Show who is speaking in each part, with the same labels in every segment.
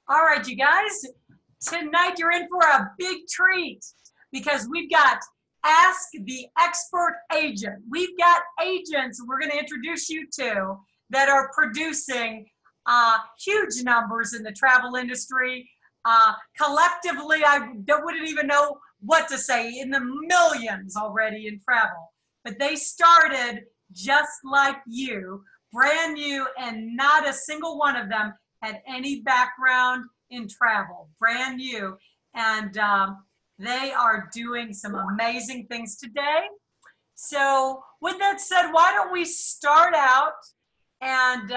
Speaker 1: All right, you guys, tonight you're in for a big treat because we've got Ask the Expert Agent. We've got agents we're going to introduce you to that are producing huge numbers in the travel industry. Collectively, I wouldn't even know what to say, in the millions already in travel. But they started just like you, brand new, and not a single one of them had any background in travel, brand new. And they are doing some amazing things today. So with that said, why don't we start out and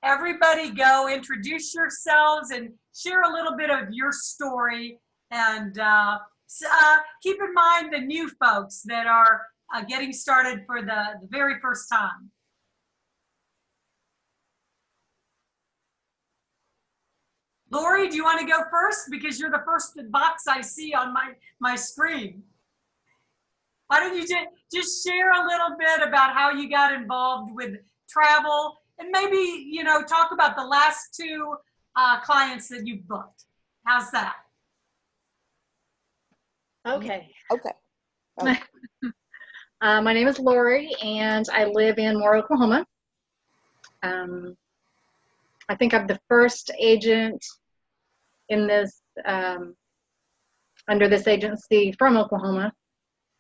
Speaker 1: everybody go introduce yourselves and share a little bit of your story. And keep in mind the new folks that are getting started for the very first time. Laurie, do you want to go first? Because you're the first box I see on my screen. Why don't you just share a little bit about how you got involved with travel, and maybe, you know, talk about the last two clients that you've booked. How's that?
Speaker 2: Okay.
Speaker 3: Okay.
Speaker 2: My name is Laurie, and I live in Moore, Oklahoma. I think I'm the first agent in this, under this agency from Oklahoma.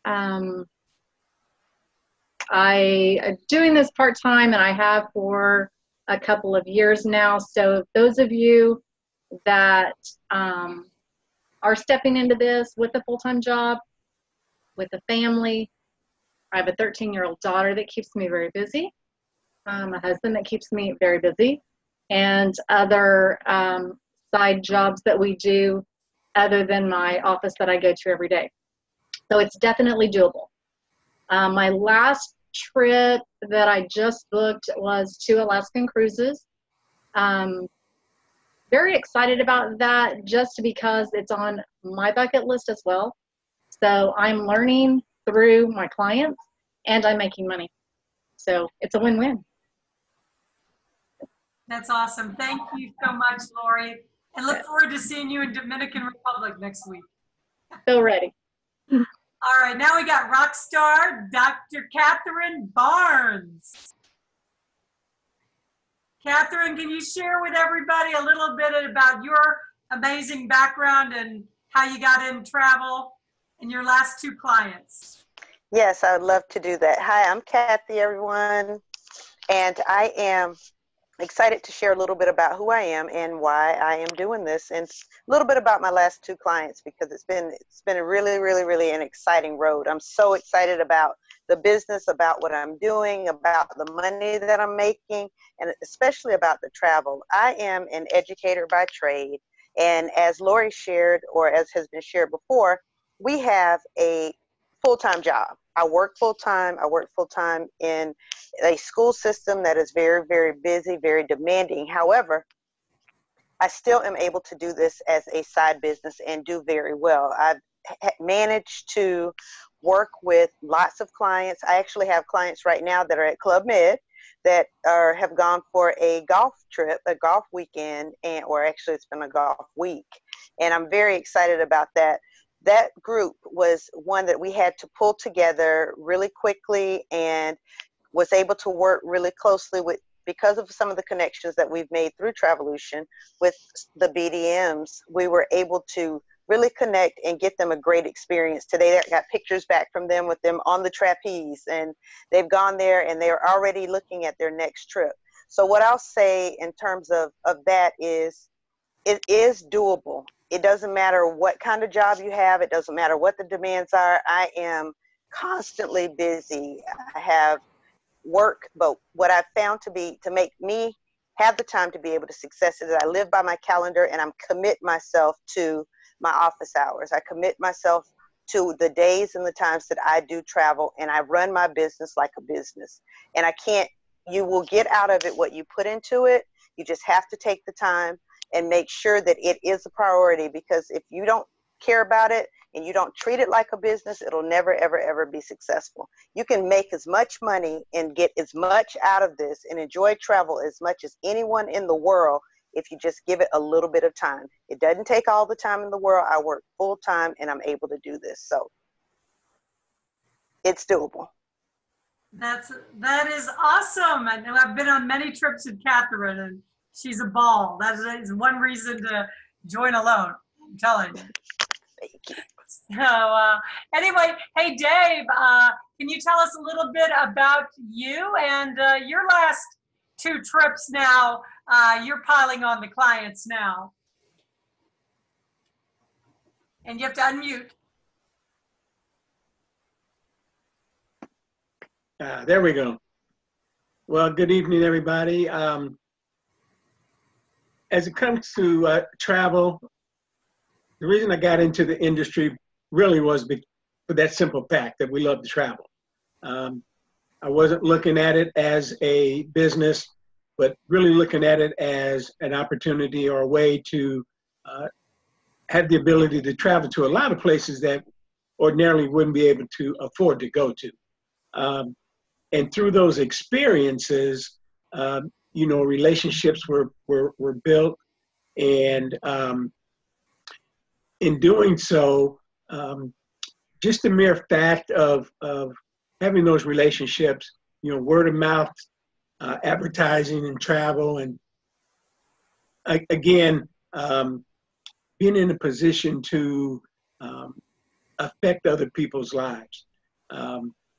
Speaker 2: I'm doing this part-time, and I have for a couple of years now. So those of you that are stepping into this with a full-time job, with a family, I have a 13-year-old daughter that keeps me very busy, a husband that keeps me very busy, and other side jobs that we do other than my office that I go to every day. So it's definitely doable. My last trip that I just booked was 2 Alaskan cruises. Very excited about that just because it's on my bucket list as well. So I'm learning through my clients and I'm making money. So it's a win-win.
Speaker 1: That's awesome. Thank you so much, Laurie. And look forward to seeing you in Dominican Republic next week.
Speaker 2: So ready.
Speaker 1: All right, now we got rock star Dr. Katherine Barnes. Katherine, can you share with everybody a little bit about your amazing background and how you got in travel and your last 2 clients?
Speaker 3: Yes, I would love to do that. Hi, I'm Kathy, everyone, and I am excited to share a little bit about who I am and why I am doing this, and a little bit about my last 2 clients, because it's been a really an exciting road. I'm so excited about the business, about what I'm doing, about the money that I'm making, and especially about the travel. I am an educator by trade, and as Laurie shared, or as has been shared before, we have a full-time job. I work full-time. I work full-time in a school system that is very busy, very demanding. However, I still am able to do this as a side business and do very well. I've managed to work with lots of clients. I actually have clients right now that are at Club Med that have gone for a golf trip, a golf weekend, or actually it's been a golf week. And I'm very excited about that. That group was one that we had to pull together really quickly and was able to work really closely with, because of some of the connections that we've made through Travelution with the BDMs. We were able to really connect and get them a great experience. Today I got pictures back from them with them on the trapeze, and they've gone there and they're already looking at their next trip. So what I'll say in terms of that is, it is doable. It doesn't matter what kind of job you have. It doesn't matter what the demands are. I am constantly busy. I have work, but what I've found to make me have the time to be able to success is I live by my calendar, and I'm commit myself to my office hours. I commit myself to the days and the times that I do travel, and I run my business like a business. And you will get out of it what you put into it. You just have to take the time and make sure that it is a priority, because if you don't care about it and you don't treat it like a business, it'll never, ever be successful. You can make as much money and get as much out of this and enjoy travel as much as anyone in the world if you just give it a little bit of time. It doesn't take all the time in the world. I work full time and I'm able to do this. So it's doable.
Speaker 1: That is awesome. I know I've been on many trips with Katherine, and she's a ball. That is one reason to join alone. I'm telling you.
Speaker 3: Thank you.
Speaker 1: So anyway, hey Dave, can you tell us a little bit about you and your last 2 trips now? You're piling on the clients now, and you have to unmute.
Speaker 4: There we go. Well, good evening, everybody. As it comes to travel, the reason I got into the industry really was for that simple fact that we love to travel. I wasn't looking at it as a business, but really looking at it as an opportunity or a way to have the ability to travel to a lot of places that ordinarily wouldn't be able to afford to go to. And through those experiences, relationships were built, and in doing so, just the mere fact of having those relationships, word of mouth, advertising and travel, and again, being in a position to affect other people's lives,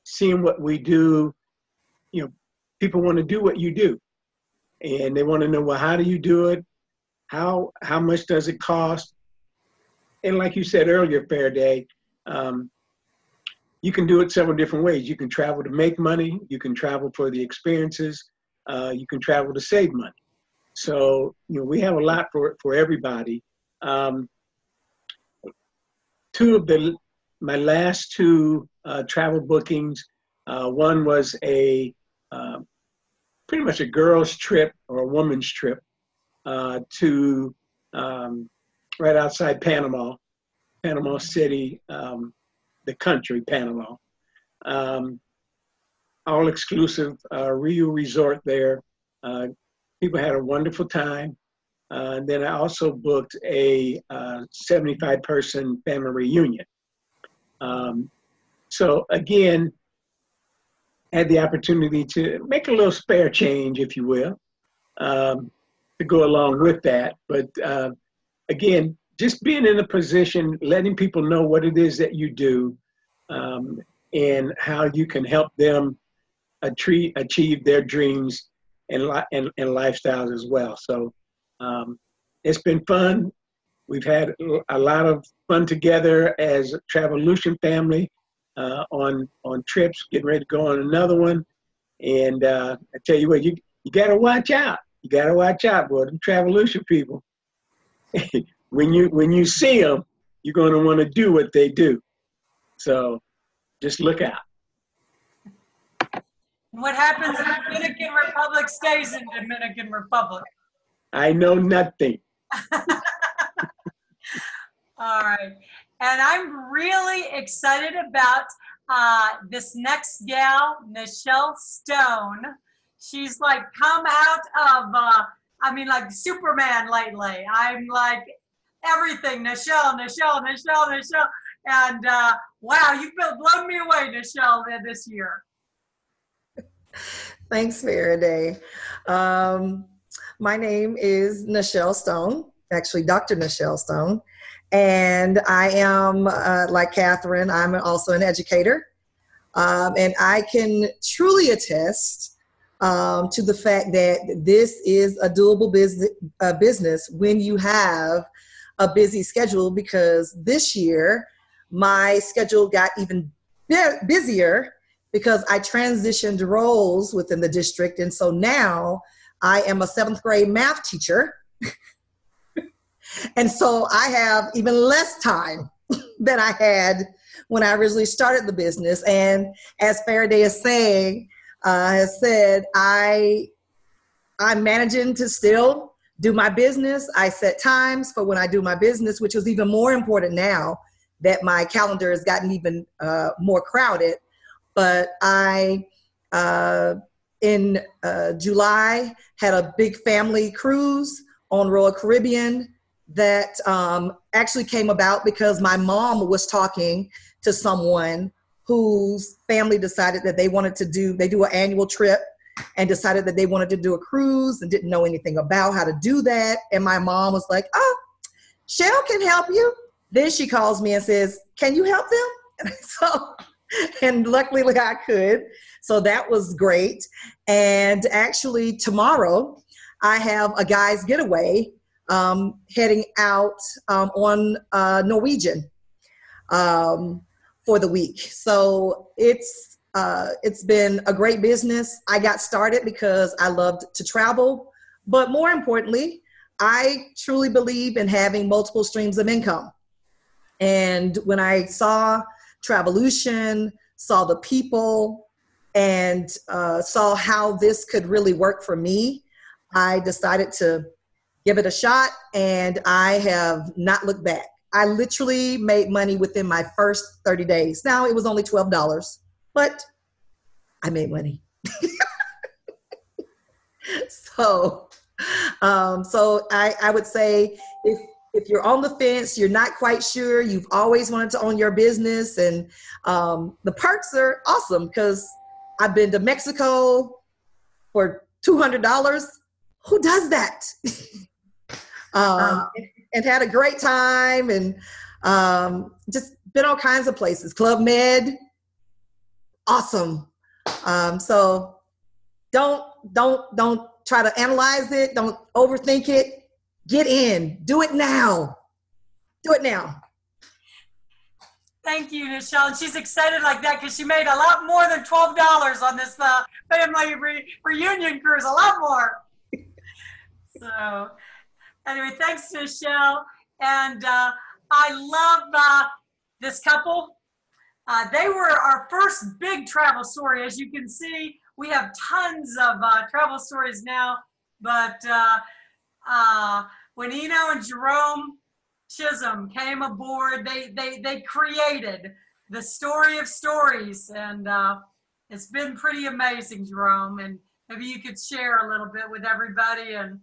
Speaker 4: seeing what we do. People want to do what you do, and they want to know, well, how do you do it? How much does it cost? And like you said earlier, Faraday, you can do it several different ways. You can travel to make money. You can travel for the experiences. You can travel to save money. So, we have a lot for everybody. My last 2 travel bookings, one was pretty much a girl's trip or a woman's trip to right outside Panama City, the country, Panama. All exclusive Rio resort there. People had a wonderful time. Then I also booked a 75-person family reunion. So again, had the opportunity to make a little spare change, if you will, to go along with that. But again, just being in a position, letting people know what it is that you do, and how you can help them achieve their dreams and lifestyles as well. So it's been fun. We've had a lot of fun together as a Travelution family. On trips, getting ready to go on another one. And I tell you what, you got to watch out. You got to watch out, boy, them Travelution people. When you see them, you're going to want to do what they do. So just look out.
Speaker 1: What happens in Dominican Republic stays in Dominican Republic.
Speaker 4: I know nothing.
Speaker 1: All right. And I'm really excited about this next gal, Michele Stone. She's like come out of, like Superman lately. I'm like everything, Michele. And wow, you've blown me away, Michele, this year.
Speaker 5: Thanks, Faraday. My name is Michele Stone, actually Dr. Michele Stone. And I am, like Katherine, I'm also an educator. And I can truly attest to the fact that this is a doable business when you have a busy schedule, because this year my schedule got even busier because I transitioned roles within the district. And so now I am a 7th grade math teacher. And so I have even less time than I had when I originally started the business. And as Faraday is saying, has said, I'm managing to still do my business. I set times for when I do my business, which is even more important now that my calendar has gotten even more crowded. But I, in July, had a big family cruise on Royal Caribbean that actually came about because my mom was talking to someone whose family decided that they wanted to do an annual trip and decided that they wanted to do a cruise and didn't know anything about how to do that. And my mom was like, oh, Shell can help you. Then she calls me and says, can you help them? And luckily I could. So that was great. And actually tomorrow I have a guys getaway heading out on Norwegian for the week. So it's been a great business. I got started because I loved to travel, but more importantly, I truly believe in having multiple streams of income. And when I saw Travelution, saw the people, and saw how this could really work for me, I decided to give it a shot, and I have not looked back. I literally made money within my first 30 days. Now, it was only $12, but I made money. So I would say if you're on the fence, you're not quite sure, you've always wanted to own your business, and the perks are awesome because I've been to Mexico for $200. Who does that? And had a great time, and just been all kinds of places. Club Med, awesome. So don't try to analyze it. Don't overthink it. Get in. Do it now. Do it now.
Speaker 1: Thank you, Michele. And she's excited like that because she made a lot more than $12 on this family reunion cruise. A lot more. So anyway, thanks, Michele. And I love this couple. They were our first big travel story. As you can see, we have tons of travel stories now. But when Eno and Jerome Chisholm came aboard, they created the story of stories. And it's been pretty amazing, Jerome. And maybe you could share a little bit with everybody and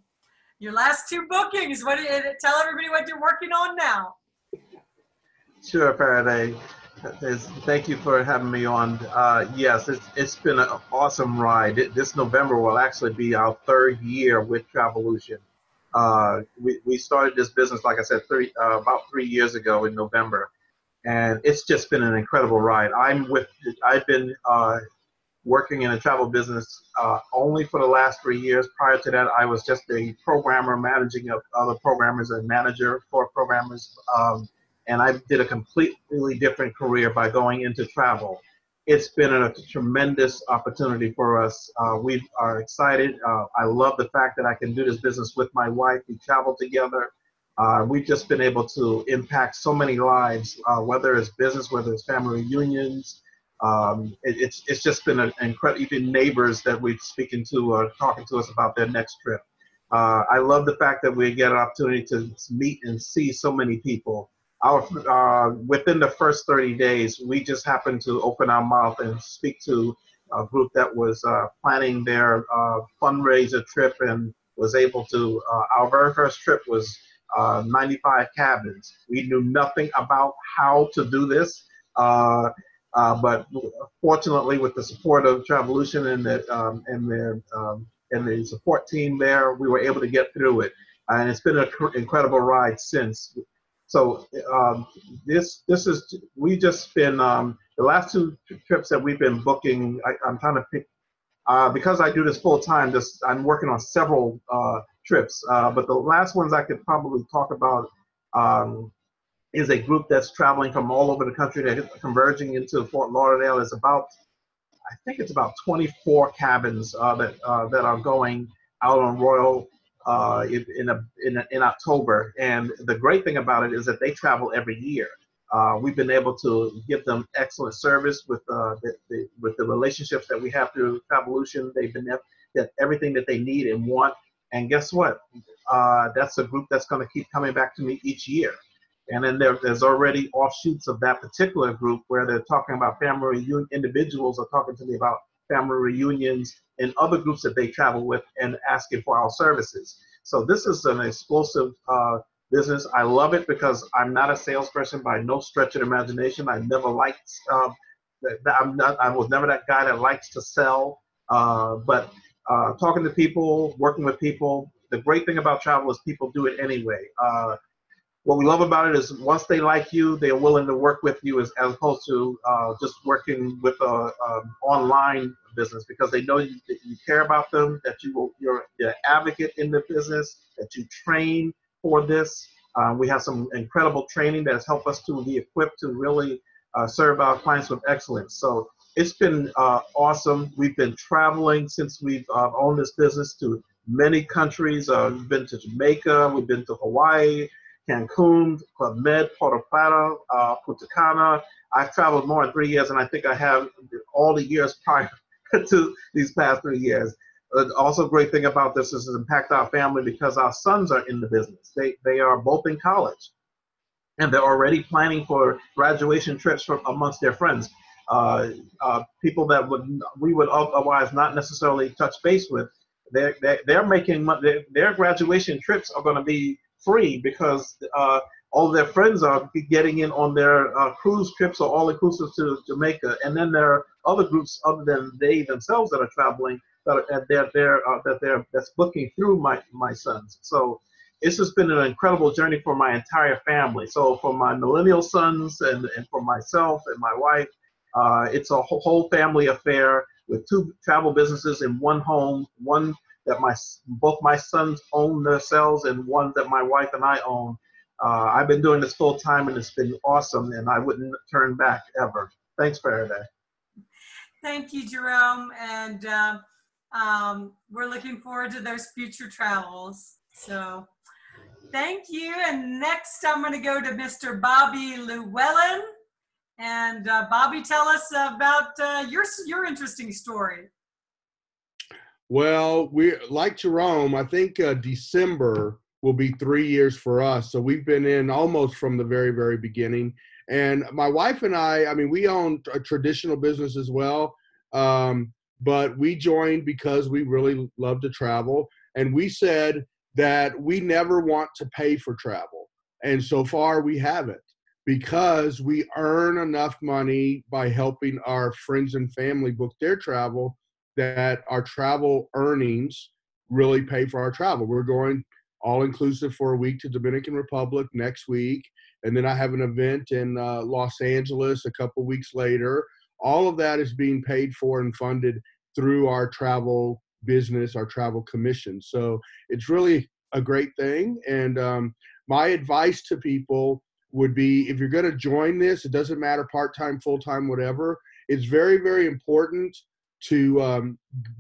Speaker 1: your last two bookings. Tell everybody what you're working on now.
Speaker 6: Sure, Faraday. Thank you for having me on. Yes, it's been an awesome ride. This November will actually be our third year with Travelution. We started this business, like I said, about 3 years ago in November, and it's just been an incredible ride. I've been working in the travel business only for the last 3 years. Prior to that, I was just a programmer, managing other programmers and manager for programmers. And I did a completely different career by going into travel. It's been a tremendous opportunity for us. We are excited. I love the fact that I can do this business with my wife. We travel together. We've just been able to impact so many lives, whether it's business, whether it's family reunions. It's just been an incredible, even neighbors that we're speaking to are talking to us about their next trip. I love the fact that we get an opportunity to meet and see so many people. Within the first 30 days, we just happened to open our mouth and speak to a group that was planning their fundraiser trip and was able to, our very first trip was 95 cabins. We knew nothing about how to do this, but fortunately with the support of Travelution and the support team there, we were able to get through it. And it's been an incredible ride since. So we've just been, the last two trips that we've been booking, I'm trying to pick, because I do this full time, I'm working on several trips, but the last ones I could probably talk about is a group that's traveling from all over the country. They're converging into Fort Lauderdale. It's about, I think it's about 24 cabins that are going out on Royal in October. And the great thing about it is that they travel every year. We've been able to give them excellent service with the relationships that we have through Travelution. They've been get everything that they need and want. And guess what? That's a group that's going to keep coming back to me each year. And then there's already offshoots of that particular group where they're talking about family reunion. Individuals are talking to me about family reunions and other groups that they travel with and asking for our services. So this is an explosive business. I love it because I'm not a salesperson by no stretch of imagination. I never liked, I was never that guy that likes to sell, but talking to people, working with people, the great thing about travel is people do it anyway. What we love about it is once they like you, they're willing to work with you as opposed to just working with a online business, because they know that you care about them, that you're an advocate in the business, that you train for this. We have some incredible training that has helped us to be equipped to really serve our clients with excellence. So it's been awesome. We've been traveling since we've owned this business to many countries. We've been to Jamaica, we've been to Hawaii, Cancun, Club Med, Puerto Plata, Punta Cana. I've traveled more in 3 years than I think I have all the years prior to these past 3 years. Also, a great thing about this is it impacts our family because our sons are in the business. They are both in college, and they're already planning for graduation trips from amongst their friends. People that we would otherwise not necessarily touch base with. They're making money. Their graduation trips are going to be free because all their friends are getting in on their cruise trips or all inclusive to Jamaica, and then there are other groups other than they themselves that are traveling that's booking through my sons. So it's just been an incredible journey for my entire family. So for my millennial sons and for myself and my wife, it's a whole family affair with 2 travel businesses in one home, one that both my sons own themselves and one that my wife and I own. I've been doing this full time and it's been awesome, and I wouldn't turn back ever. Thanks, Faraday.
Speaker 1: Thank you, Jerome. And we're looking forward to those future travels. So thank you. And next I'm going to go to Mr. Bobby Llewellyn. And Bobby, tell us about your interesting story.
Speaker 7: Well, like Jerome, I think December will be 3 years for us. So we've been in almost from the very, very beginning. And my wife and I mean, we own a traditional business as well, but we joined because we really love to travel. And we said that we never want to pay for travel. And so far we haven't, because we earn enough money by helping our friends and family book their travel that our travel earnings really pay for our travel. We're going all-inclusive for a week to Dominican Republic next week, and then I have an event in Los Angeles a couple weeks later. All of that is being paid for and funded through our travel business, our travel commission. So it's really a great thing, and my advice to people would be, if you're going to join this, it doesn't matter, part-time, full-time, whatever, it's very, very important to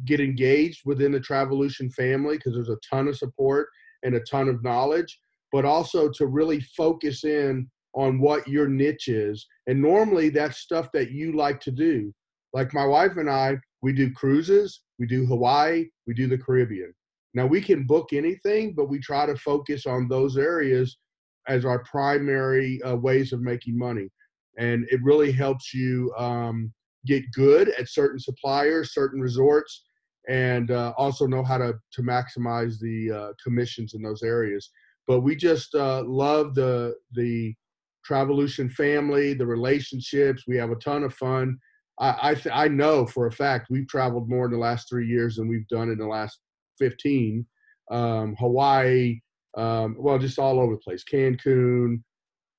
Speaker 7: get engaged within the Travelution family, because there's a ton of support and a ton of knowledge, but also to really focus in on what your niche is. And normally that's stuff that you like to do. Like my wife and I, we do cruises, we do Hawaii, we do the Caribbean. Now we can book anything, but we try to focus on those areas as our primary ways of making money. And it really helps you get good at certain suppliers, certain resorts, and also know how to maximize the commissions in those areas. But we just love the Travelution family, the relationships. We have a ton of fun. I know for a fact we've traveled more in the last 3 years than we've done in the last 15. Hawaii, well, just all over the place. Cancun,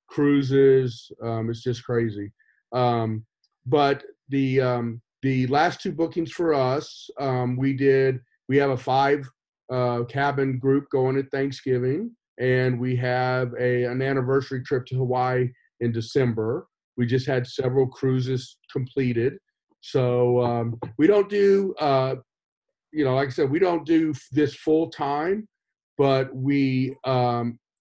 Speaker 7: cruises, it's just crazy. But the last 2 bookings for us, we have a 5 cabin group going at Thanksgiving, and we have an anniversary trip to Hawaii in December. We just had several cruises completed. So we don't do, like I said, we don't do this full time, but we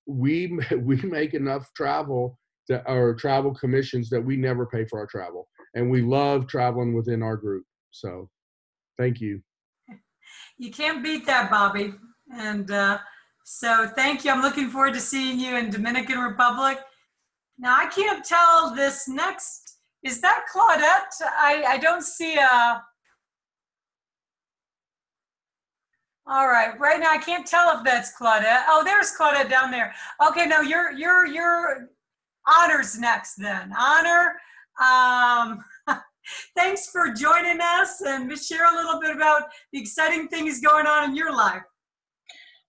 Speaker 7: make enough travel or travel commissions that we never pay for our travel. And we love traveling within our group. So thank you.
Speaker 1: You can't beat that, Bobby. And so thank you. I'm looking forward to seeing you in Dominican Republic. Now, I can't tell this next. Is that Claudette? I don't see a... All right. Right now, I can't tell if that's Claudette. Oh, there's Claudette down there. Okay, no, you're Honor's next then. Honor, thanks for joining us, and share a little bit about the exciting things going on in your life.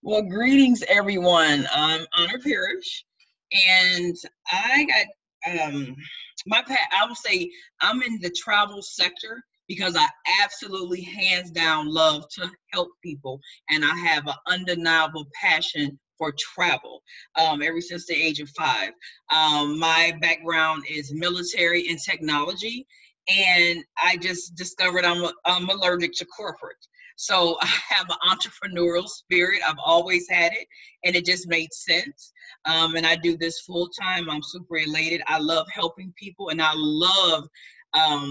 Speaker 8: Well, greetings, everyone. I'm Honor Parish, and I got I will say I'm in the travel sector because I absolutely hands down love to help people, and I have an undeniable passion for travel ever since the age of 5. My background is military and technology, and I just discovered I'm allergic to corporate. So I have an entrepreneurial spirit. I've always had it, and it just made sense. And I do this full time. I'm super elated. I love helping people, and I love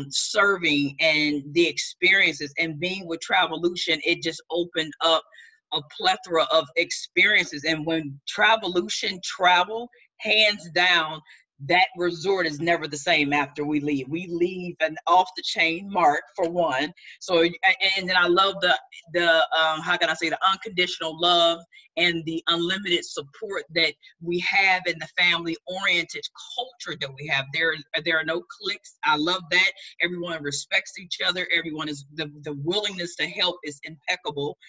Speaker 8: serving and the experiences. And being with Travelution, it just opened up a plethora of experiences. And when Travelution travel, hands down, that resort is never the same after we leave. We leave an off the chain mark, for one. So, and then I love the how can I say, the unconditional love and the unlimited support that we have in the family oriented culture that we have. There are no cliques. I love that. Everyone respects each other. Everyone is the willingness to help is impeccable.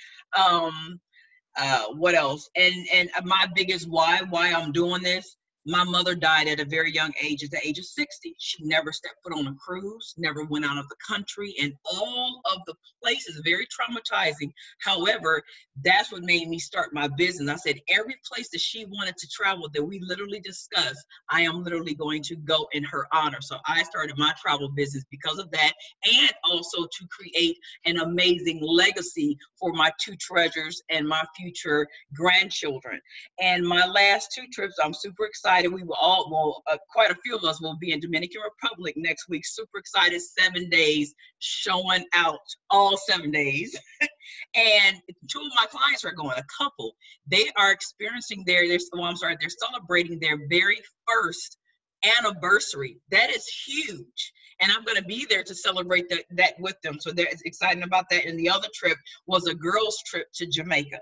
Speaker 8: What else? And my biggest why I'm doing this. My mother died at a very young age, at the age of 60. She never stepped foot on a cruise, never went out of the country, and all of the places, very traumatizing. However, that's what made me start my business. I said, every place that she wanted to travel that we literally discussed, I am literally going to go in her honor. So I started my travel business because of that, and also to create an amazing legacy for my 2 treasures and my future grandchildren. And my last 2 trips, I'm super excited. We will quite a few of us will be in Dominican Republic next week. Super excited. 7 days, showing out all 7 days. And 2 of my clients are going, a couple. They are experiencing they're celebrating their very first anniversary. That is huge. And I'm going to be there to celebrate that with them. So they're excited about that. And the other trip was a girls' trip to Jamaica.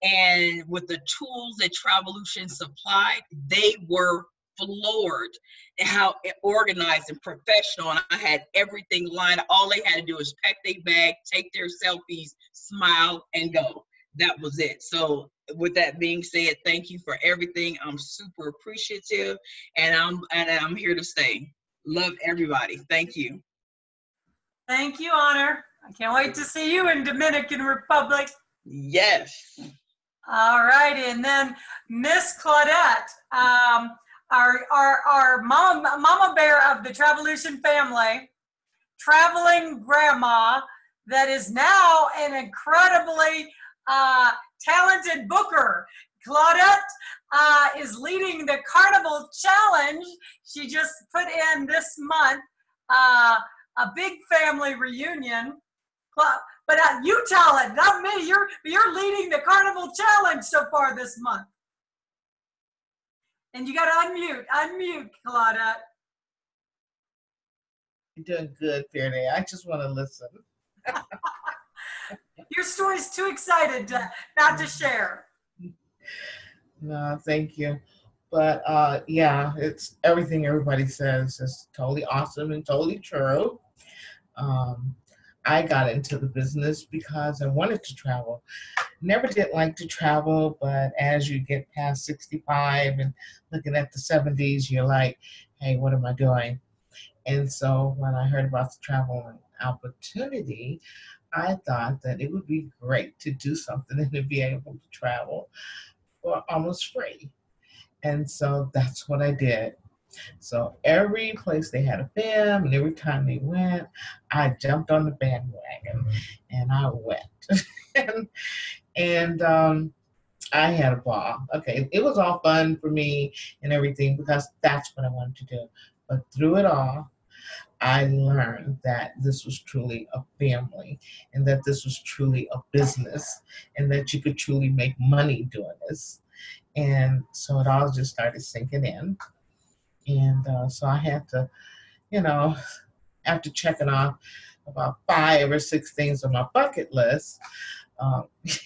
Speaker 8: And with the tools that Travelution supplied, they were floored at how organized and professional. And I had everything lined up. All they had to do is pack their bag, take their selfies, smile, and go. That was it. So with that being said, thank you for everything. I'm super appreciative, and I'm here to stay. Love everybody. Thank you.
Speaker 1: Thank you, Honor. I can't wait to see you in Dominican Republic.
Speaker 8: Yes.
Speaker 1: All right, and then Miss Claudette, our mama bear of the Travelution family, traveling grandma that is now an incredibly talented booker. Claudette is leading the Carnival Challenge. She just put in this month a big family reunion. But you tell it, not me. You're leading the Carnival Challenge so far this month. And you got to unmute, Claudette.
Speaker 9: You're doing good, Fairday. I just want to listen.
Speaker 1: Your story's too excited not to share.
Speaker 9: No, thank you. But yeah, it's everything everybody says is totally awesome and totally true. I got into the business because I wanted to travel. Never did like to travel, but as you get past 65 and looking at the 70s, you're like, hey, what am I doing? And so when I heard about the travel opportunity, I thought that it would be great to do something and to be able to travel for almost free. And so that's what I did. So every place they had a fam, and every time they went, I jumped on the bandwagon and I went. and I had a ball. Okay, it was all fun for me and everything because that's what I wanted to do. But through it all, I learned that this was truly a family and that this was truly a business and that you could truly make money doing this. And so it all just started sinking in. And so I had to, after checking off about 5 or 6 things on my bucket list,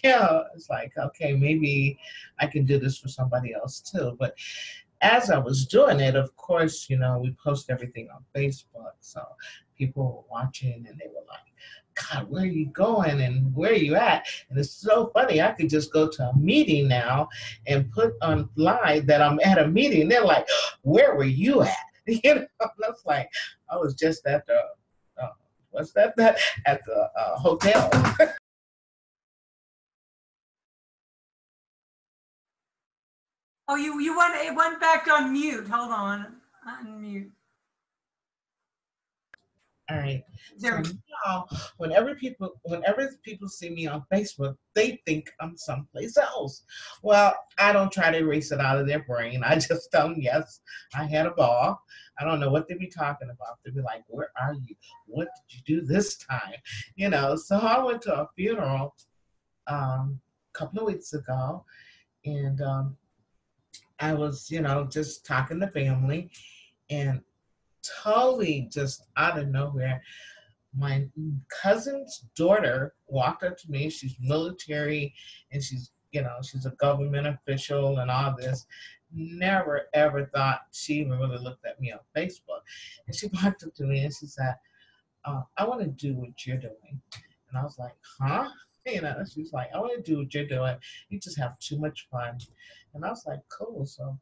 Speaker 9: yeah, it's like, okay, maybe I can do this for somebody else too. But as I was doing it, of course, we post everything on Facebook. So people were watching and they were like, God, where are you going and where are you at? And it's so funny. I could just go to a meeting now and put on live that I'm at a meeting. They're like, where were you at? That's like, I was just at the, what's that? At the hotel.
Speaker 1: Oh, it went back on mute. Hold on. Unmute.
Speaker 9: All right.
Speaker 1: There.
Speaker 9: So now, whenever people see me on Facebook, they think I'm someplace else. Well, I don't try to erase it out of their brain. I just tell them, yes, I had a ball. I don't know what they'd be talking about. They'd be like, where are you? What did you do this time? So I went to a funeral a couple of weeks ago, and I was, just talking to family, and totally just out of nowhere, my cousin's daughter walked up to me. She's military, and she's a government official and all this. Never ever thought she even really looked at me on Facebook. And she walked up to me and she said, I want to do what you're doing. And I was like, huh? She's like, I want to do what you're doing. You just have too much fun. And I was like, cool. So,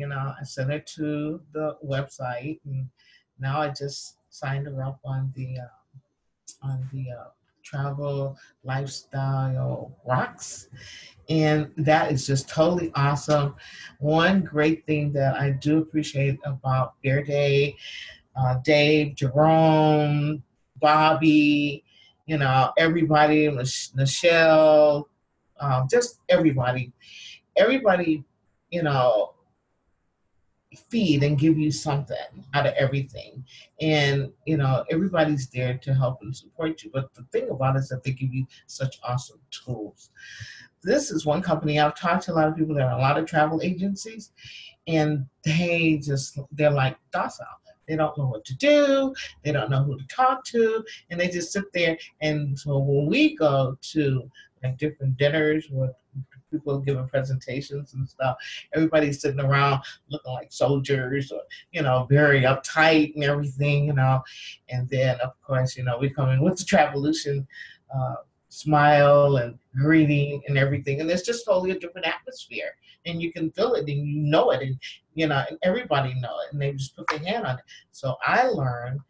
Speaker 9: I sent her to the website, and now I just signed her up on the travel lifestyle rocks. And that is just totally awesome. One great thing that I do appreciate about Bear Day, Dave, Jerome, Bobby, everybody, Michele, just everybody, feed and give you something out of everything. And, everybody's there to help and support you. But the thing about it is that they give you such awesome tools. This is one company. I've talked to a lot of people that are a lot of travel agencies, and they're like docile. They don't know what to do. They don't know who to talk to. And they just sit there. And so when we go to like different dinners with people giving presentations and stuff, everybody's sitting around looking like soldiers or, very uptight and everything, And then, of course, we come in with the Travelution smile and greeting and everything. And it's just totally a different atmosphere. And you can feel it and you know it. And, and everybody know it. And they just put their hand on it. So I learned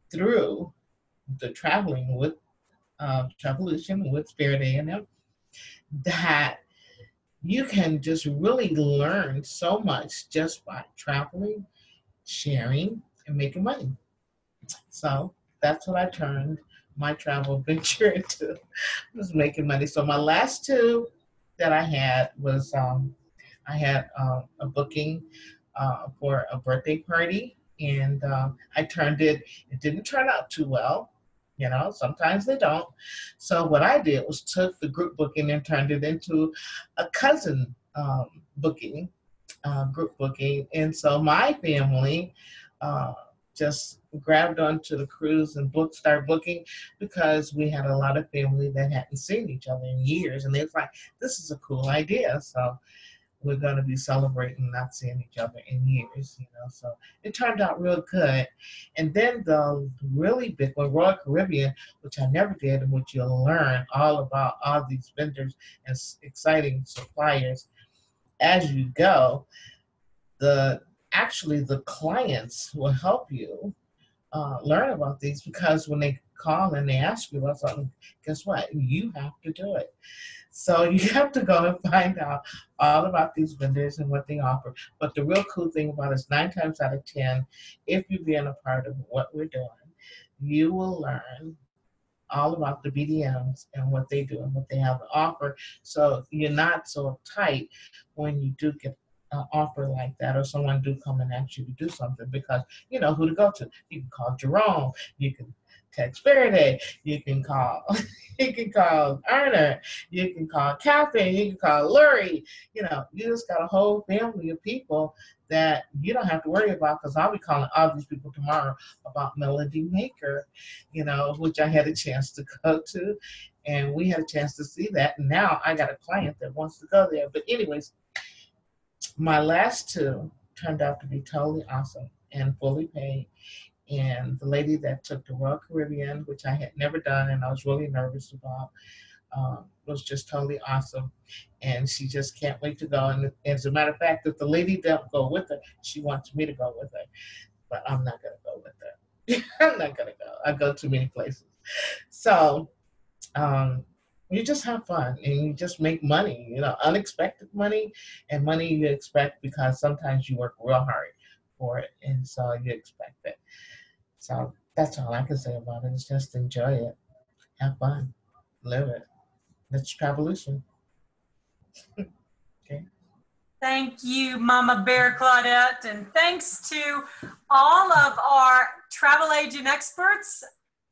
Speaker 9: through the traveling with Travelution with Spirit A&M that you can just really learn so much just by traveling, sharing, and making money. So that's what I turned my travel venture into, was making money. So my last two that I had was I had a booking for a birthday party, and I turned it. It didn't turn out too well. Sometimes they don't. So what I did was took the group booking and turned it into a cousin booking, group booking. And so my family just grabbed onto the cruise and started booking, because we had a lot of family that hadn't seen each other in years. And they was like, this is a cool idea. So we're going to be celebrating not seeing each other in years, So it turned out real good. And then the really big one, Royal Caribbean, which I never did, and which you'll learn all about all these vendors and exciting suppliers as you go. The clients will help you learn about these, because when they call and they ask you about something, guess what? You have to do it. So you have to go and find out all about these vendors and what they offer. But the real cool thing about it is 9 times out of 10, if you've been a part of what we're doing, you will learn all about the BDMs and what they do and what they have to offer. So you're not so uptight when you do get an offer like that, or someone do come and ask you to do something, because you know who to go to. You can call Jerome. You can text Faraday. You can call Erna. You can call Katherine. You can call Laurie. You just got a whole family of people that you don't have to worry about, because I'll be calling all these people tomorrow about Melody Maker, which I had a chance to go to. And we had a chance to see that. And now I got a client that wants to go there. But anyways, my last two turned out to be totally awesome and fully paid. And the lady that took the Royal Caribbean, which I had never done and I was really nervous about, was just totally awesome. And she just can't wait to go. And as a matter of fact, if the lady don't go with her, she wants me to go with her. But I'm not going to go with her. I'm not going to go. I go too many places. So you just have fun and you just make money, you know, unexpected money and money you expect because sometimes you work real hard for it. And so you expect it. So that's all I can say about it. Is just enjoy it. Have fun. Live it. That's Travelution. Okay.
Speaker 1: Thank you, Mama Bear Claudette, and thanks to all of our travel agent experts.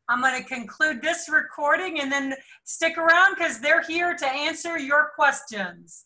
Speaker 1: I'm going to conclude this recording and then stick around because they're here to answer your questions.